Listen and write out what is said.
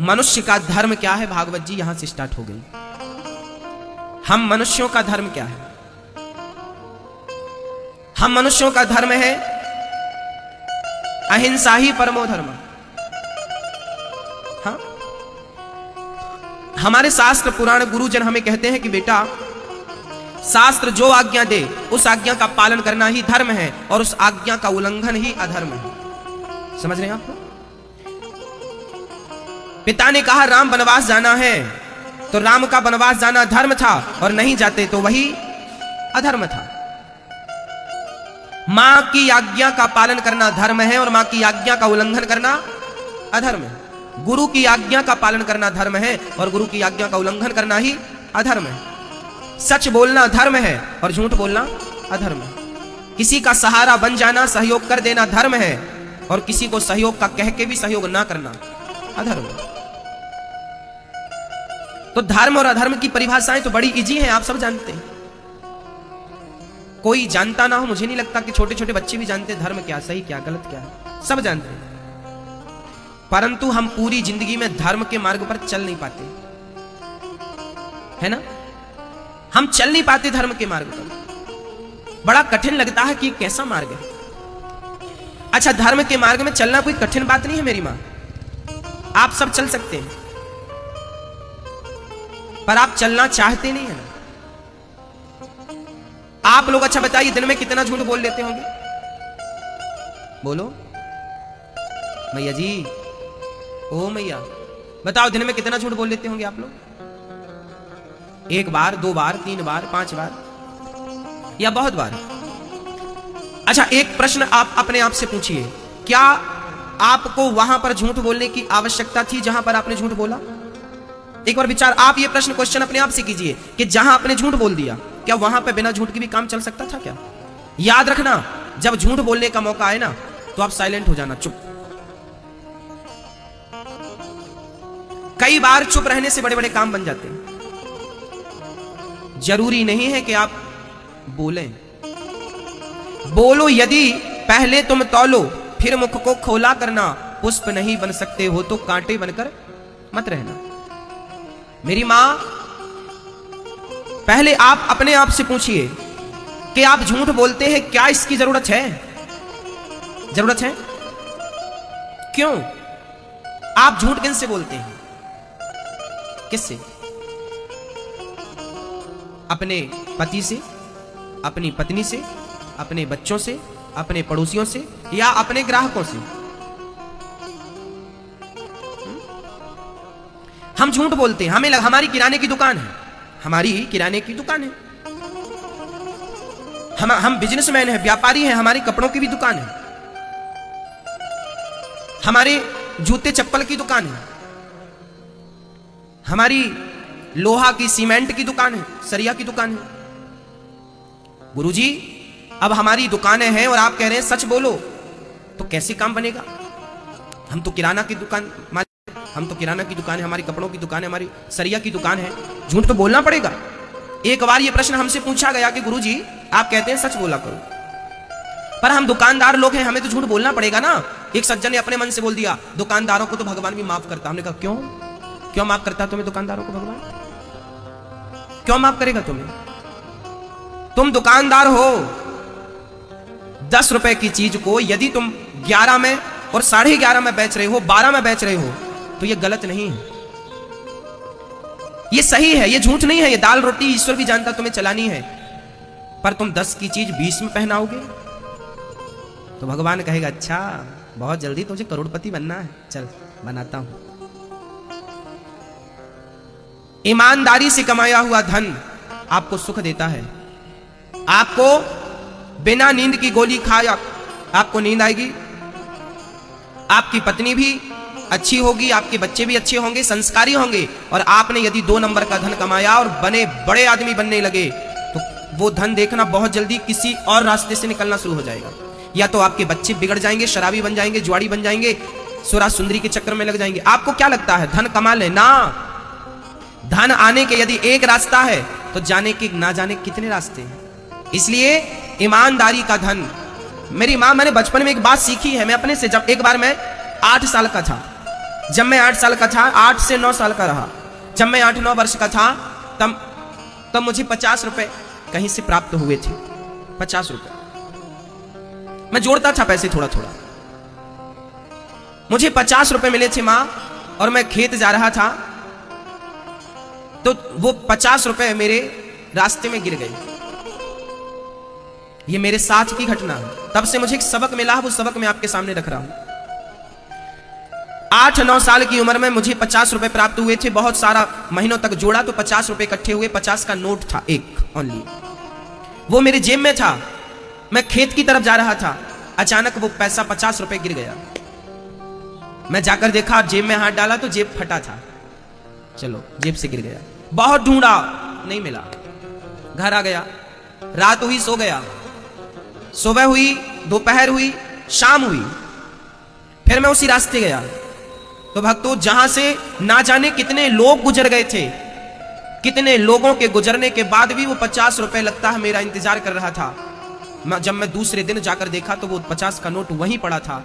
मनुष्य का धर्म क्या है, भागवत जी यहां से स्टार्ट हो गई। हम मनुष्यों का धर्म क्या है? हम मनुष्यों का धर्म है अहिंसा ही परमो धर्म। हाँ, हमारे शास्त्र पुराण गुरुजन हमें कहते हैं कि बेटा शास्त्र जो आज्ञा दे उस आज्ञा का पालन करना ही धर्म है और उस आज्ञा का उल्लंघन ही अधर्म है। समझ रहे हैं आप? पिता ने कहा राम वनवास जाना है तो राम का वनवास जाना धर्म था और नहीं जाते तो वही अधर्म था। मां की आज्ञा का पालन करना धर्म है और मां की आज्ञा का उल्लंघन करना अधर्म है। गुरु की आज्ञा का पालन करना धर्म है और गुरु की आज्ञा का उल्लंघन करना ही अधर्म है। सच बोलना धर्म है और झूठ बोलना अधर्म है। किसी का सहारा बन जाना, सहयोग कर देना धर्म है और किसी को सहयोग का कह के भी सहयोग ना करना अधर्म है। तो धर्म और अधर्म की परिभाषाएं तो बड़ी इजी हैं, आप सब जानते हैं। कोई जानता ना हो, मुझे नहीं लगता कि छोटे छोटे बच्चे भी जानते धर्म क्या सही क्या गलत क्या है, सब जानते हैं। परंतु हम पूरी जिंदगी में धर्म के मार्ग पर चल नहीं पाते, है ना? हम चल नहीं पाते धर्म के मार्ग पर। बड़ा कठिन लगता है कि कैसा मार्ग है। अच्छा, धर्म के मार्ग में चलना कोई कठिन बात नहीं है मेरी मां, आप सब चल सकते हैं, पर आप चलना चाहते नहीं है ना। आप लोग अच्छा बताइए, दिन में कितना झूठ बोल लेते होंगे? बोलो मैया जी, ओ मैया, बताओ दिन में कितना झूठ बोल लेते होंगे आप लोग? 1 बार, 2 बार, 3 बार, 5 बार या बहुत बार? अच्छा, एक प्रश्न आप अपने आप से पूछिए, क्या आपको वहां पर झूठ बोलने की आवश्यकता थी जहां पर आपने झूठ बोला? एक बार विचार, आप ये क्वेश्चन अपने आप से कीजिए कि जहां आपने झूठ बोल दिया, क्या वहां पे बिना झूठ के भी काम चल सकता था क्या? याद रखना, जब झूठ बोलने का मौका आए ना तो आप साइलेंट हो जाना, चुप। कई बार चुप रहने से बड़े बड़े काम बन जाते हैं। जरूरी नहीं है कि आप बोलें, बोलो यदि पहले तुम तौलो फिर मुख को खोला करना, पुष्प नहीं बन सकते हो तो कांटे बनकर मत रहना। मेरी मां, पहले आप अपने आप से पूछिए कि आप झूठ बोलते हैं, क्या इसकी जरूरत है? जरूरत है? क्यों? आप झूठ किससे बोलते हैं? किससे? अपने पति से, अपनी पत्नी से, अपने बच्चों से, अपने पड़ोसियों से या अपने ग्राहकों से? हम झूठ बोलते हैं, हमें हमारी किराने की दुकान है, हमारी किराने की दुकान है, हम बिजनेसमैन हैं, व्यापारी हैं, हमारी कपड़ों की भी दुकान है, हमारे जूते चप्पल की दुकान है, हमारी लोहा की सीमेंट की दुकान है, सरिया की दुकान है। गुरुजी, अब हमारी दुकानें हैं और आप कह रहे हैं सच बोलो, तो कैसे काम बनेगा? हम तो किराना की दुकान, हम तो किराना की दुकान है, हमारी कपड़ों की दुकान है, हमारी सरिया की दुकान है, झूठ तो बोलना पड़ेगा। एक बार ये प्रश्न हमसे पूछा गया कि गुरुजी आप कहते हैं सच बोला करो, पर हम दुकानदार लोग हैं, हमें तो झूठ बोलना पड़ेगा ना। एक सज्जन ने अपने मन से बोल दिया, दुकानदारों को तो भगवान भी माफ करता। हमने कहा क्यों? क्यों माफ करता तुम्हें दुकानदारों को भगवान? क्यों माफ करेगा तुम्हें? तुम दुकानदार हो, 10 रुपए की चीज को यदि तुम 11 में और 11.5 में बेच रहे हो, 12 में बेच रहे हो, तो ये गलत नहीं है, ये सही है, ये झूठ नहीं है। ये दाल रोटी ईश्वर भी जानता तुम्हें चलानी है, पर तुम 10 की चीज 20 में पहनाओगे तो भगवान कहेगा अच्छा बहुत जल्दी तुझे करोड़पति बनना है, चल बनाता हूं। ईमानदारी से कमाया हुआ धन आपको सुख देता है। आपको बिना नींद की गोली खाया आपको नींद आएगी, आपकी पत्नी भी अच्छी होगी, आपके बच्चे भी अच्छे होंगे, संस्कारी होंगे, और आपने यदि 2 नंबर का धन कमाया और बने बड़े आदमी बनने लगे तो वो धन देखना बहुत जल्दी किसी और रास्ते से निकलना शुरू हो जाएगा। या तो आपके बच्चे बिगड़ जाएंगे, शराबी बन जाएंगे, जुआड़ी बन जाएंगे, सुरा सुंदरी के चक्कर में लग जाएंगे। आपको क्या लगता है धन कमा ले ना? धन आने के यदि एक रास्ता है तो जाने के ना जाने कितने रास्ते हैं। इसलिए ईमानदारी का धन। मेरी मां, मैंने बचपन में एक बात सीखी है मैं अपने से। जब एक बार मैं 8 साल का था, जब मैं 8 साल का था, 8 से 9 साल का रहा, जब मैं 8-9 वर्ष का था, तब मुझे 50 रुपए कहीं से प्राप्त हुए थे। 50 रुपए मैं जोड़ता था पैसे थोड़ा थोड़ा। मुझे 50 रुपए मिले थे मां, और मैं खेत जा रहा था, तो वो 50 रुपए मेरे रास्ते में गिर गए। ये मेरे साथ की घटना है। तब से मुझे एक सबक मिला, वो सबक मैं आपके सामने रख रहा हूं। 8-9 साल की उम्र में मुझे 50 रुपए प्राप्त हुए थे। बहुत सारा महीनों तक जोड़ा तो 50 रुपए इकट्ठे हुए। 50 का नोट था, एक ओनली, वो मेरे जेब में था। मैं खेत की तरफ जा रहा था, अचानक वो पैसा 50 रुपए गिर गया। मैं जाकर देखा, जेब में हाथ डाला तो जेब फटा था। चलो, जेब से गिर गया। बहुत ढूंढा, नहीं मिला। घर आ गया, रात हुई, सो गया। सुबह हुई, दोपहर हुई, शाम हुई, फिर मैं उसी रास्ते गया। तो भक्तों, जहां से ना जाने कितने लोग गुजर गए थे, कितने लोगों के गुजरने के बाद भी वो 50 रुपए लगता है मेरा इंतजार कर रहा था। जब मैं दूसरे दिन जाकर देखा तो वो 50 का नोट वहीं पड़ा था।